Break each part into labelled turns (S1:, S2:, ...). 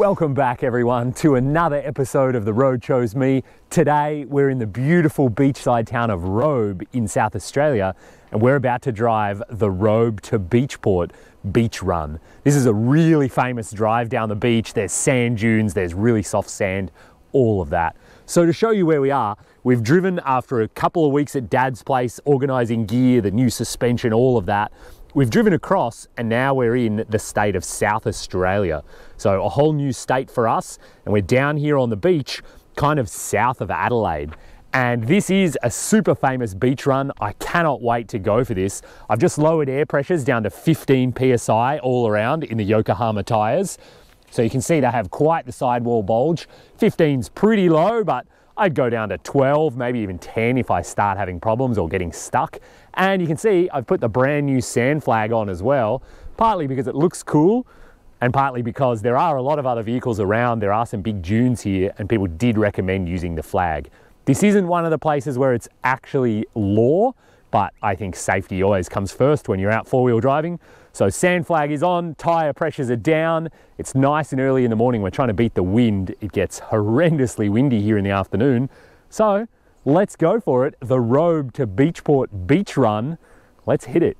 S1: Welcome back everyone to another episode of The Road Chose Me. Today we're in the beautiful beachside town of Robe in South Australia, and we're about to drive the Robe to Beachport beach run. This is a really famous drive down the beach. There's sand dunes, there's really soft sand, all of that. So to show you where we are, we've driven after a couple of weeks at Dad's place, organising gear, the new suspension, all of that. We've driven across and now we're in the state of South Australia. So a whole new state for us, and we're down here on the beach, kind of south of Adelaide. And this is a super famous beach run. I cannot wait to go for this. I've just lowered air pressures down to 15 PSI all around in the Yokohama tyres. So you can see they have quite the sidewall bulge. 15's pretty low, but I'd go down to 12, maybe even 10 if I start having problems or getting stuck. And you can see I've put the brand new sand flag on as well, partly because it looks cool and partly because there are a lot of other vehicles around. There are some big dunes here and people did recommend using the flag. This isn't one of the places where it's actually law, but I think safety always comes first when you're out four-wheel driving. So sand flag is on, tyre pressures are down. It's nice and early in the morning. We're trying to beat the wind. It gets horrendously windy here in the afternoon. So let's go for it. The Robe to Beachport beach run. Let's hit it.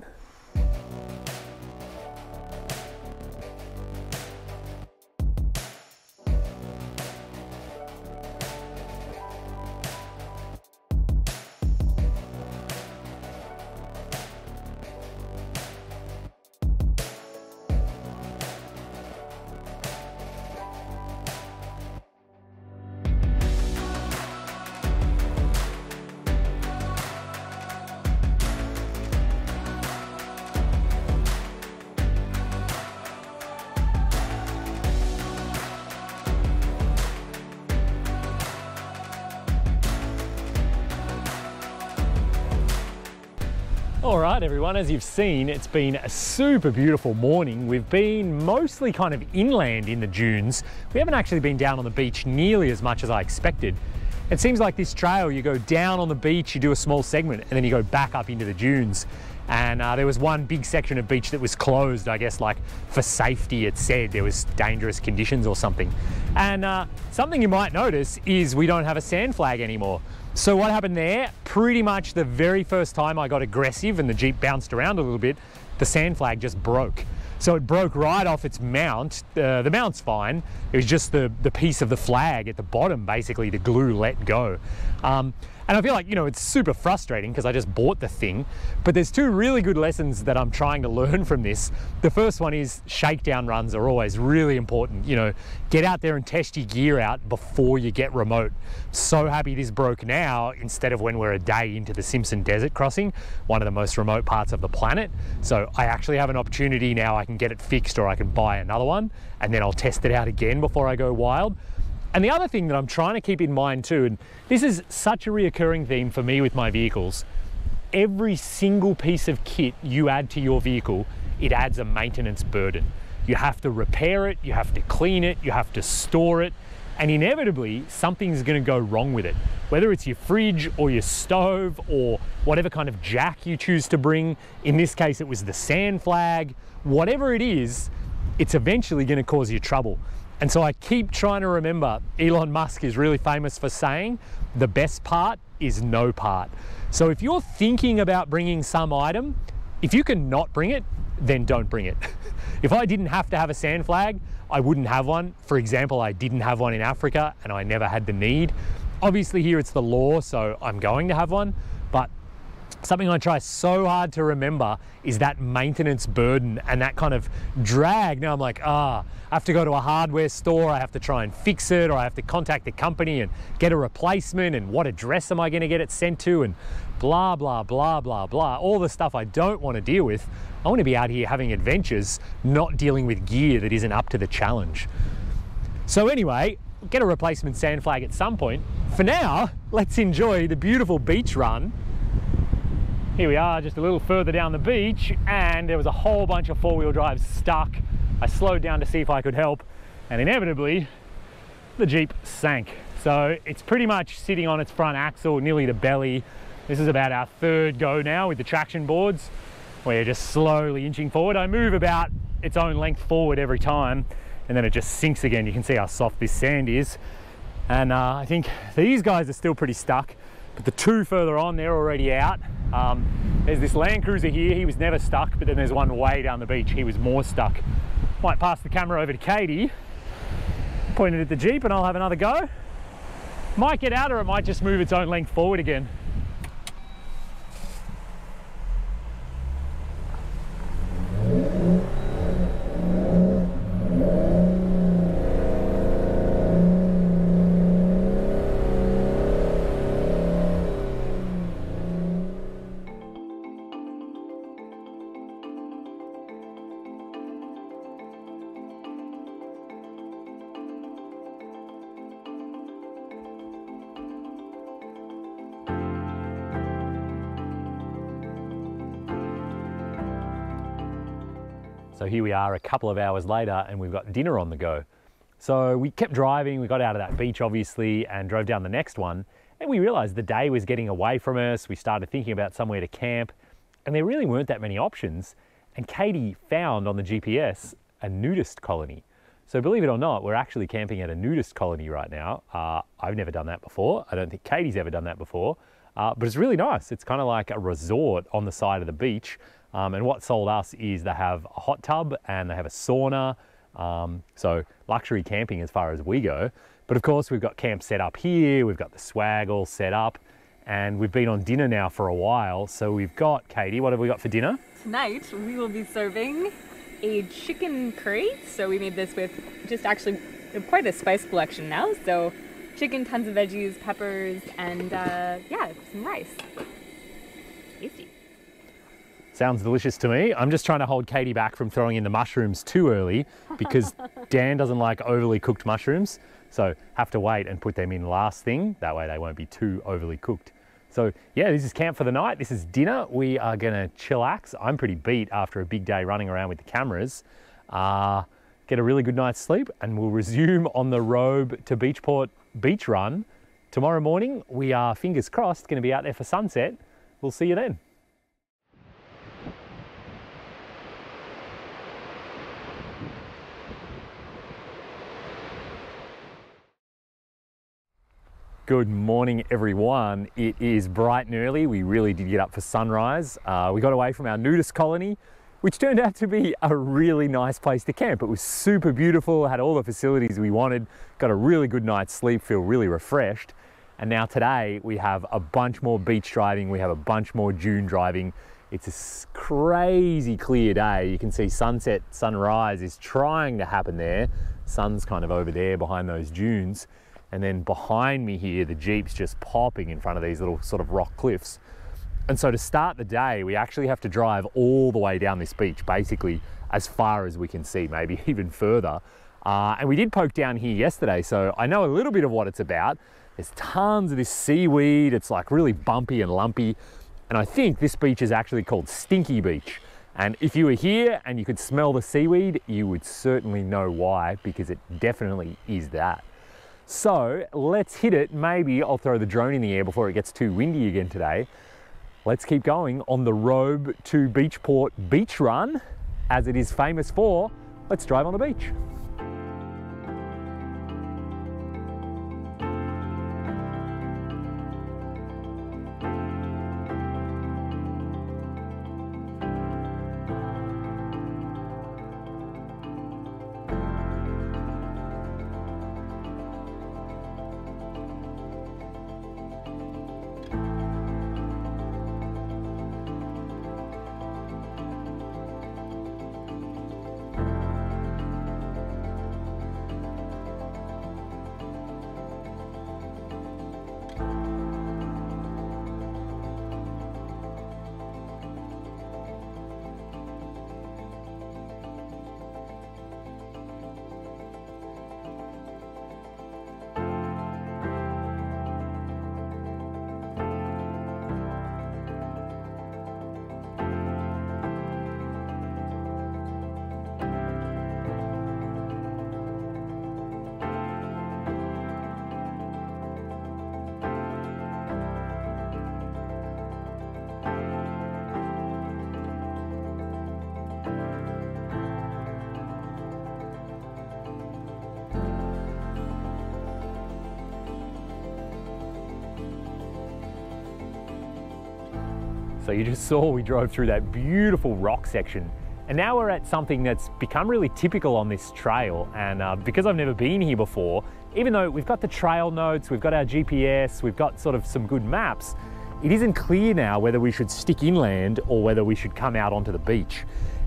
S1: All right, everyone, as you've seen, it's been a super beautiful morning. We've been mostly kind of inland in the dunes. We haven't actually been down on the beach nearly as much as I expected. It seems like this trail, you go down on the beach, you do a small segment, and then you go back up into the dunes. And there was one big section of beach that was closed, I guess, like for safety, it said there was dangerous conditions or something. And something you might notice is we don't have a sand flag anymore. So what happened there, pretty much the very first time I got aggressive and the Jeep bounced around a little bit, the sand flag just broke. So it broke right off its mount. The mount's fine. It was just the piece of the flag at the bottom, basically, the glue let go. And I feel like, you know, it's super frustrating because I just bought the thing, but there's two really good lessons that I'm trying to learn from this. The first one is shakedown runs are always really important. You know, get out there and test your gear out before you get remote. So happy this broke now instead of when we're a day into the Simpson Desert crossing, one of the most remote parts of the planet. So I actually have an opportunity now. I can get it fixed or I can buy another one and then I'll test it out again before I go wild. And the other thing that I'm trying to keep in mind too, and this is such a reoccurring theme for me with my vehicles, every single piece of kit you add to your vehicle, it adds a maintenance burden. You have to repair it, you have to clean it, you have to store it, and inevitably something's going to go wrong with it. Whether it's your fridge or your stove or whatever kind of jack you choose to bring, in this case it was the sand flag, whatever it is, it's eventually going to cause you trouble. And so I keep trying to remember, Elon Musk is really famous for saying, the best part is no part. So if you're thinking about bringing some item, if you can not bring it, then don't bring it. If I didn't have to have a sand flag, I wouldn't have one. For example, I didn't have one in Africa and I never had the need. Obviously here it's the law, so I'm going to have one, but something I try so hard to remember is that maintenance burden and that kind of drag. Now I'm like, I have to go to a hardware store, I have to try and fix it, or I have to contact the company and get a replacement, and what address am I going to get it sent to, and blah, blah, blah, blah, blah. All the stuff I don't want to deal with. I want to be out here having adventures, not dealing with gear that isn't up to the challenge. So anyway, get a replacement sand flag at some point. For now, let's enjoy the beautiful beach run. Here we are, just a little further down the beach, and there was a whole bunch of four-wheel drives stuck. I slowed down to see if I could help, and inevitably, the Jeep sank. So it's pretty much sitting on its front axle, nearly the belly. This is about our third go now with the traction boards. We're just slowly inching forward. I move about its own length forward every time, and then it just sinks again. You can see how soft this sand is. And I think these guys are still pretty stuck, but the two further on, they're already out. There's this Land Cruiser here, he was never stuck, but then there's one way down the beach, he was more stuck. Might pass the camera over to Katie, point it at the Jeep, and I'll have another go. Might get out, or it might just move its own length forward again. So here we are a couple of hours later and we've got dinner on the go. So we kept driving, we got out of that beach obviously and drove down the next one, and we realized the day was getting away from us. We started thinking about somewhere to camp and there really weren't that many options. And Katie found on the GPS a nudist colony. So believe it or not, we're actually camping at a nudist colony right now. I've never done that before. I don't think Katie's ever done that before, but it's really nice. It's kind of like a resort on the side of the beach. And what sold us is they have a hot tub and they have a sauna. So luxury camping as far as we go. But of course we've got camp set up here. We've got the swag all set up and we've been on dinner now for a while. So we've got, Katie, what have we got for dinner?
S2: Tonight we will be serving a chicken curry. So we made this with just actually quite a spice collection now. So chicken, tons of veggies, peppers, and yeah, some rice. Tasty.
S1: Sounds delicious to me. I'm just trying to hold Katie back from throwing in the mushrooms too early because Dan doesn't like overly cooked mushrooms. So have to wait and put them in last thing. That way they won't be too overly cooked. So yeah, this is camp for the night. This is dinner. We are gonna chillax. I'm pretty beat after a big day running around with the cameras. Get a really good night's sleep and we'll resume on the Robe to Beachport beach run. Tomorrow morning, we are, fingers crossed, gonna be out there for sunset. We'll see you then. Good morning, everyone. It is bright and early. We really did get up for sunrise. We got away from our nudist colony, which turned out to be a really nice place to camp. It was super beautiful, had all the facilities we wanted, got a really good night's sleep, feel really refreshed. And now today we have a bunch more beach driving, we have a bunch more dune driving. It's a crazy clear day. You can see sunset, sunrise is trying to happen there. Sun's kind of over there behind those dunes. And then behind me here, the Jeep's just popping in front of these little sort of rock cliffs. And so to start the day, we actually have to drive all the way down this beach, basically as far as we can see, maybe even further. And we did poke down here yesterday, so I know a little bit of what it's about. There's tons of this seaweed. It's like really bumpy and lumpy. And I think this beach is actually called Stinky Beach. And if you were here and you could smell the seaweed, you would certainly know why, because it definitely is that. So let's hit it. Maybe I'll throw the drone in the air before it gets too windy again today. Let's keep going on the Robe to Beachport beach run, as it is famous for. Let's drive on the beach. So you just saw we drove through that beautiful rock section, and now we're at something that's become really typical on this trail. And because I've never been here before, even though we've got the trail notes, we've got our GPS, we've got sort of some good maps, it isn't clear now whether we should stick inland or whether we should come out onto the beach.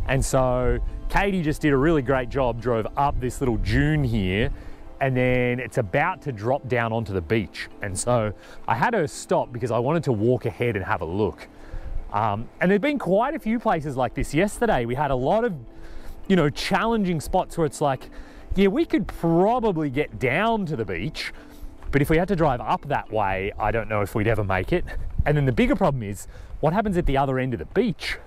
S1: And so Katie just did a really great job, drove up this little dune here, and then it's about to drop down onto the beach. And so I had her stop because I wanted to walk ahead and have a look. And there've been quite a few places like this. Yesterday, we had a lot of, you know, challenging spots where it's like, yeah, we could probably get down to the beach, but if we had to drive up that way, I don't know if we'd ever make it. And then the bigger problem is, what happens at the other end of the beach?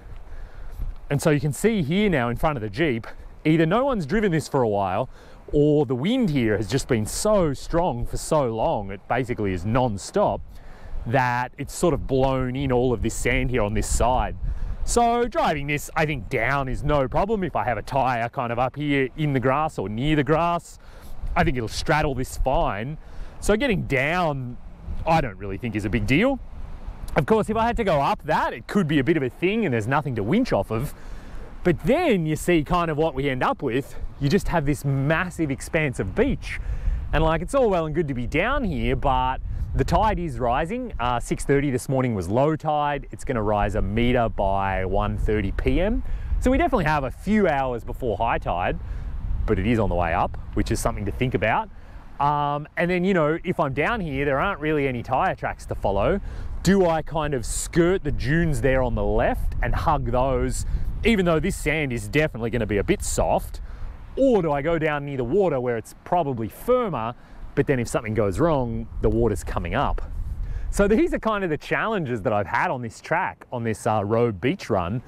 S1: And so you can see here now in front of the Jeep, either no one's driven this for a while, or the wind here has just been so strong for so long, it basically is non-stop, that it's sort of blown in all of this sand here on this side. So driving this, I think, down is no problem. If I have a tire kind of up here in the grass or near the grass, I think it'll straddle this fine. So getting down, I don't really think is a big deal. Of course, if I had to go up that, it could be a bit of a thing and there's nothing to winch off of. But then you see kind of what we end up with. You just have this massive expanse of beach. And like, it's all well and good to be down here, but the tide is rising. 6:30 this morning was low tide. It's gonna rise a meter by 1:30 p.m. So we definitely have a few hours before high tide, but it is on the way up, which is something to think about. And then, you know, if I'm down here, there aren't really any tire tracks to follow. Do I kind of skirt the dunes there on the left and hug those, even though this sand is definitely gonna be a bit soft? Or do I go down near the water where it's probably firmer, but then if something goes wrong, the water's coming up? So these are kind of the challenges that I've had on this track, on this Robe Beach run.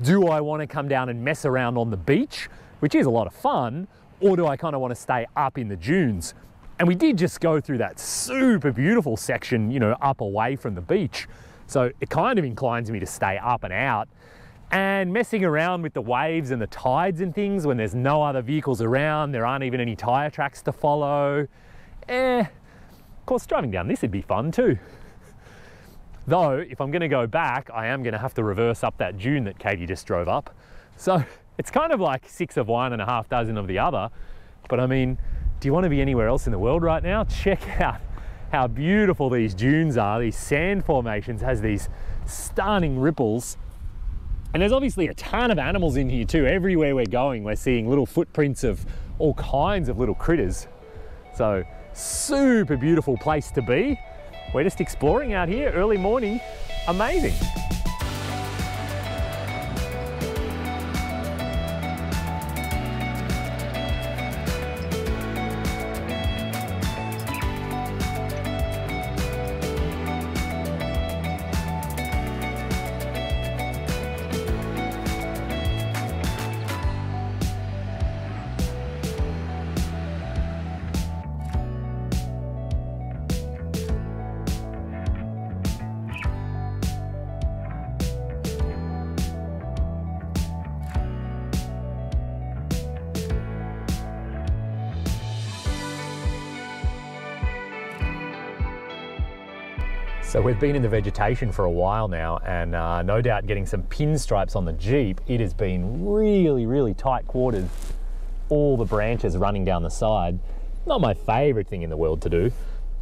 S1: Do I want to come down and mess around on the beach, which is a lot of fun, or do I kind of want to stay up in the dunes? And we did just go through that super beautiful section, you know, up away from the beach. So it kind of inclines me to stay up and out. And messing around with the waves and the tides and things when there's no other vehicles around, there aren't even any tire tracks to follow. Of course, driving down this would be fun too. Though, if I'm gonna go back, I am gonna have to reverse up that dune that Katie just drove up. So it's kind of like 6 of one and a half dozen of the other. But I mean, do you want to be anywhere else in the world right now? Check out how beautiful these dunes are. These sand formations has these stunning ripples. And there's obviously a ton of animals in here too. Everywhere we're going, we're seeing little footprints of all kinds of little critters. So super beautiful place to be. We're just exploring out here early morning. Amazing. So we've been in the vegetation for a while now, and no doubt getting some pinstripes on the Jeep. It has been really, really tight quarters. All the branches running down the side. Not my favorite thing in the world to do.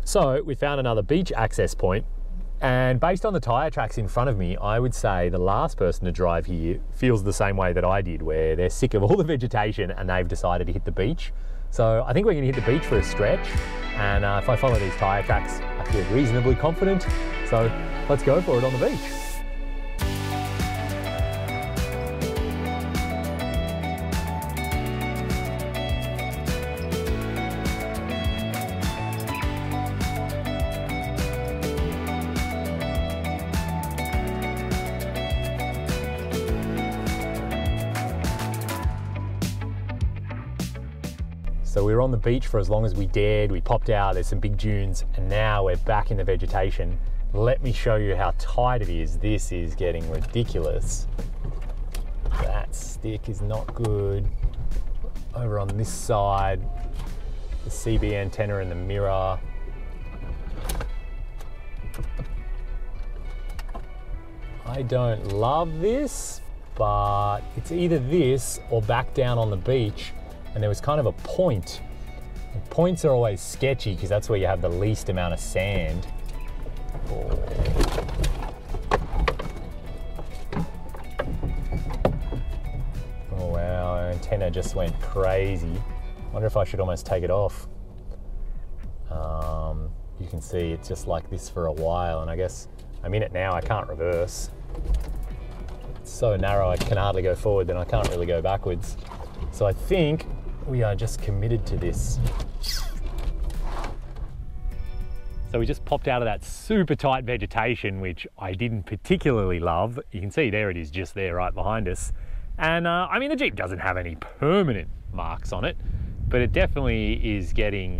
S1: So we found another beach access point, and based on the tire tracks in front of me, I would say the last person to drive here feels the same way that I did, where they're sick of all the vegetation and they've decided to hit the beach. So I think we're going to hit the beach for a stretch, and if I follow these tire tracks, I feel reasonably confident. So let's go for it on the beach. So we were on the beach for as long as we dared. We popped out, there's some big dunes, and now we're back in the vegetation. Let me show you how tight it is. This is getting ridiculous. That stick is not good. Over on this side, the CB antenna in the mirror. I don't love this, but it's either this or back down on the beach, and there was kind of a point. And points are always sketchy because that's where you have the least amount of sand. Oh wow, our antenna just went crazy. Wonder if I should almost take it off. You can see it's just like this for a while, and I guess I'm in it now. I can't reverse. It's so narrow I can hardly go forward, then I can't really go backwards. So I think we are just committed to this. So we just popped out of that super tight vegetation, which I didn't particularly love. You can see there it is, just there right behind us. And I mean, the Jeep doesn't have any permanent marks on it, but it definitely is getting,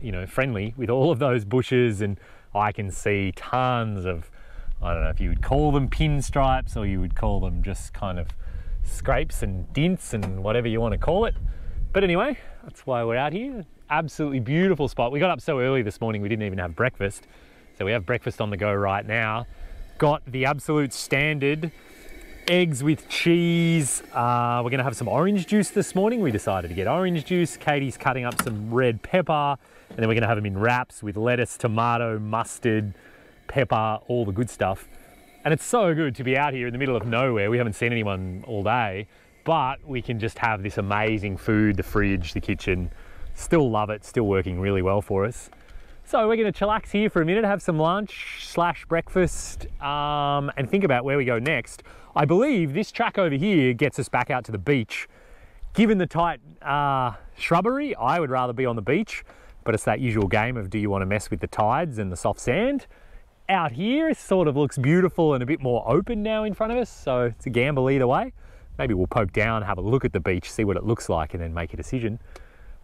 S1: you know, friendly with all of those bushes, and I can see tons of, I don't know if you would call them pinstripes or you would call them just kind of scrapes and dints and whatever you want to call it. But anyway, that's why we're out here. Absolutely beautiful spot. We got up so early this morning we didn't even have breakfast. So we have breakfast on the go right now. Got the absolute standard eggs with cheese. We're gonna have some orange juice this morning. We decided to get orange juice. Katie's cutting up some red pepper, and then we're gonna have them in wraps with lettuce, tomato, mustard, pepper, all the good stuff. And it's so good to be out here in the middle of nowhere. We haven't seen anyone all day, but we can just have this amazing food, the fridge, the kitchen. Still love it, still working really well for us. So we're gonna chillax here for a minute, have some lunch / breakfast, and think about where we go next. I believe this track over here gets us back out to the beach. Given the tight shrubbery, I would rather be on the beach, but it's that usual game of do you want to mess with the tides and the soft sand? Out here it sort of looks beautiful and a bit more open now in front of us, so it's a gamble either way. Maybe we'll poke down, have a look at the beach, see what it looks like, and then make a decision.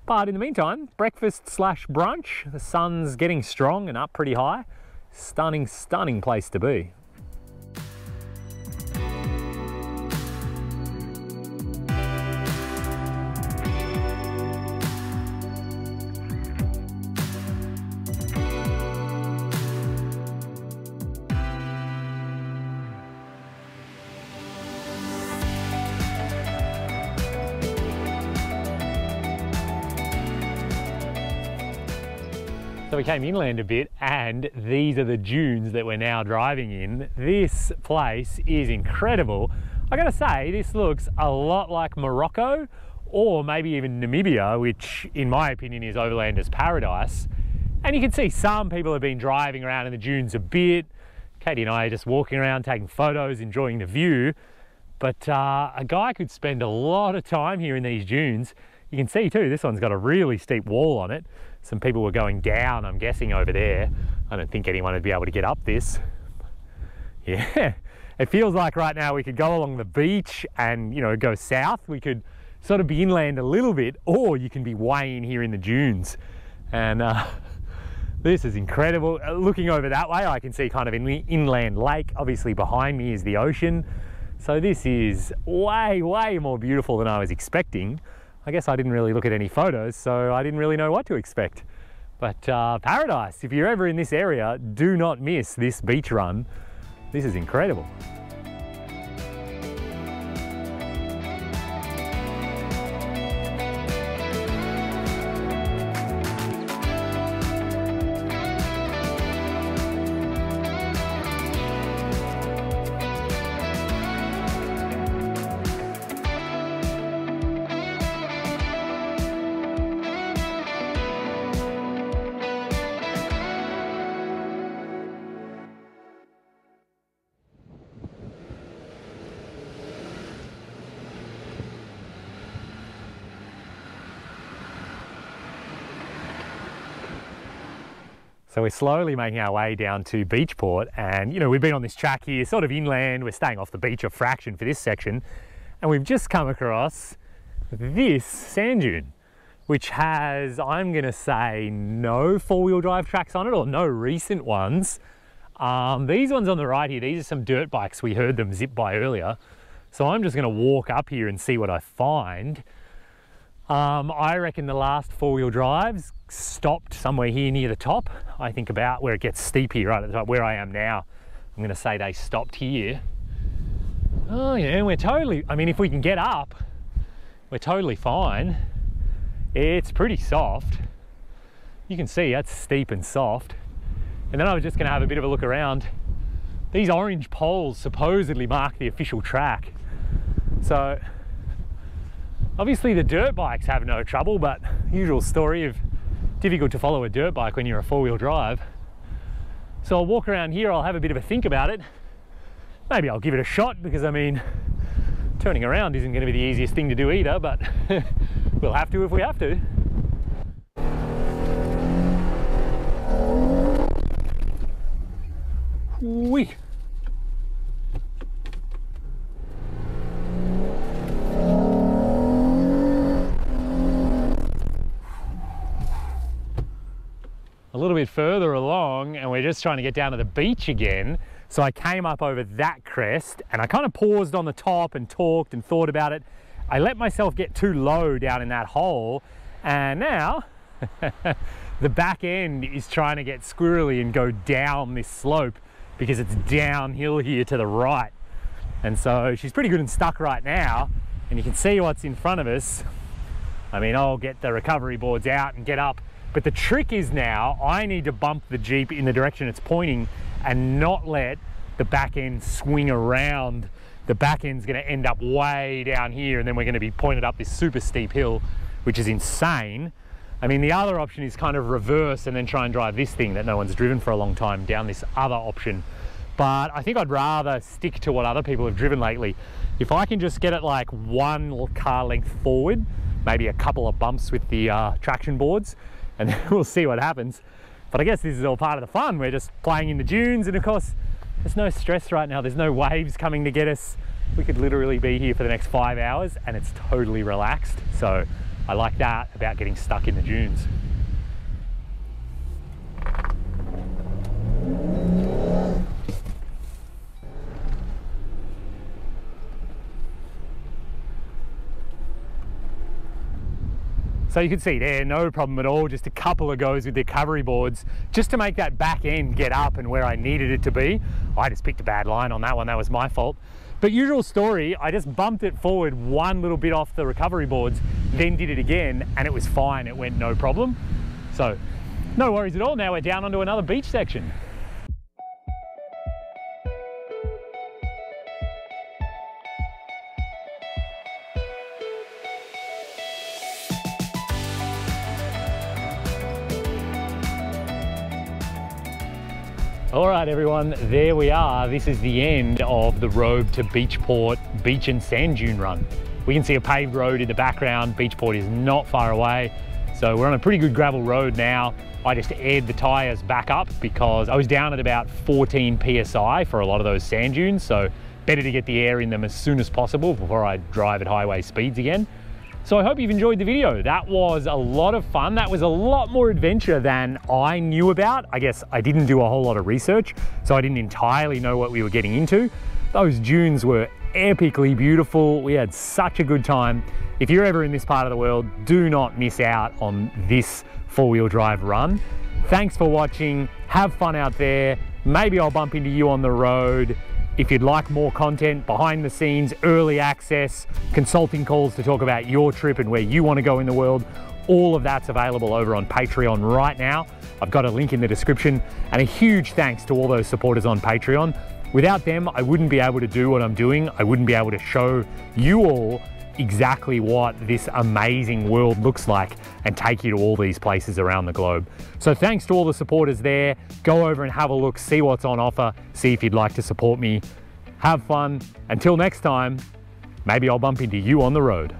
S1: But in the meantime, breakfast / brunch. The sun's getting strong and up pretty high. Stunning, stunning place to be. So we came inland a bit, and these are the dunes that we're now driving in. This place is incredible. I gotta say, this looks a lot like Morocco, or maybe even Namibia, which in my opinion is Overlander's paradise. And you can see some people have been driving around in the dunes a bit. Katie and I are just walking around, taking photos, enjoying the view. But a guy could spend a lot of time here in these dunes. You can see too, this one's got a really steep wall on it. Some people were going down, I'm guessing, over there. I don't think anyone would be able to get up this. Yeah, it feels like right now we could go along the beach and, you know, go south. We could sort of be inland a little bit, or you can be way in here in the dunes. And this is incredible. Looking over that way, I can see kind of an inland lake. Obviously behind me is the ocean. So this is way, way more beautiful than I was expecting. I guess I didn't really look at any photos, so I didn't really know what to expect. But paradise, if you're ever in this area, do not miss this beach run. This is incredible. So we're slowly making our way down to Beachport, and you know, we've been on this track here sort of inland. We're staying off the beach a fraction for this section, and we've just come across this sand dune, which has, I'm gonna say, no four-wheel drive tracks on it, or no recent ones. These ones on the right here, these are some dirt bikes. We heard them zip by earlier. So I'm just gonna walk up here and see what I find. I reckon the last four-wheel drives stopped somewhere here near the top. I think about where it gets steep here, right at the top, where I am now. I'm I'm gonna say they stopped here. Oh yeah, we're totally, I mean, if we can get up, we're totally fine. It's pretty soft. You can see that's steep and soft. And then I was just gonna have a bit of a look around. These orange poles supposedly mark the official track. So obviously the dirt bikes have no trouble, but usual story of difficult to follow a dirt bike when you're a four-wheel drive. So I'll walk around here, I'll have a bit of a think about it. Maybe I'll give it a shot, because I mean, turning around isn't going to be the easiest thing to do either, but we'll have to if we have to. Whee! A little bit further along and we're just trying to get down to the beach again. So I came up over that crest and I kind of paused on the top and talked and thought about it. I let myself get too low down in that hole, and now the back end is trying to get squirrely and go down this slope because it's downhill here to the right. And so she's pretty good and stuck right now, and you can see what's in front of us. I mean, I'll get the recovery boards out and get up, but the trick is now I need to bump the Jeep in the direction it's pointing and not let the back end swing around. The back end's going to end up way down here, and then we're going to be pointed up this super steep hill, which is insane. I mean, the other option is kind of reverse and then try and drive this thing that no one's driven for a long time down this other option. But I think I'd rather stick to what other people have driven lately. If I can just get it like one car length forward, maybe a couple of bumps with the traction boards, and then we'll see what happens. But I guess this is all part of the fun. We're just playing in the dunes, and of course, there's no stress right now. There's no waves coming to get us. We could literally be here for the next 5 hours and it's totally relaxed. So I like that about getting stuck in the dunes. So you can see there, no problem at all, just a couple of goes with the recovery boards just to make that back end get up and where I needed it to be. I just picked a bad line on that one, that was my fault. But usual story, I just bumped it forward one little bit off the recovery boards, then did it again, and it was fine, it went no problem. So no worries at all, now we're down onto another beach section. All right, everyone, there we are. This is the end of the Robe to Beachport beach and sand dune run. We can see a paved road in the background. Beachport is not far away. So we're on a pretty good gravel road now. I just aired the tires back up because I was down at about 14 PSI for a lot of those sand dunes. So better to get the air in them as soon as possible before I drive at highway speeds again. So I hope you've enjoyed the video. That was a lot of fun. That was a lot more adventure than I knew about. I guess I didn't do a whole lot of research, so I didn't entirely know what we were getting into. Those dunes were epically beautiful. We had such a good time. If you're ever in this part of the world, do not miss out on this four-wheel drive run. Thanks for watching. Have fun out there. Maybe I'll bump into you on the road. If you'd like more content, behind the scenes, early access, consulting calls to talk about your trip and where you want to go in the world, all of that's available over on Patreon right now. I've got a link in the description, and a huge thanks to all those supporters on Patreon. Without them, I wouldn't be able to do what I'm doing. I wouldn't be able to show you all exactly what this amazing world looks like and take you to all these places around the globe. So thanks to all the supporters there. Go over and have a look, see what's on offer, see if you'd like to support me. Have fun. Until next time, maybe I'll bump into you on the road.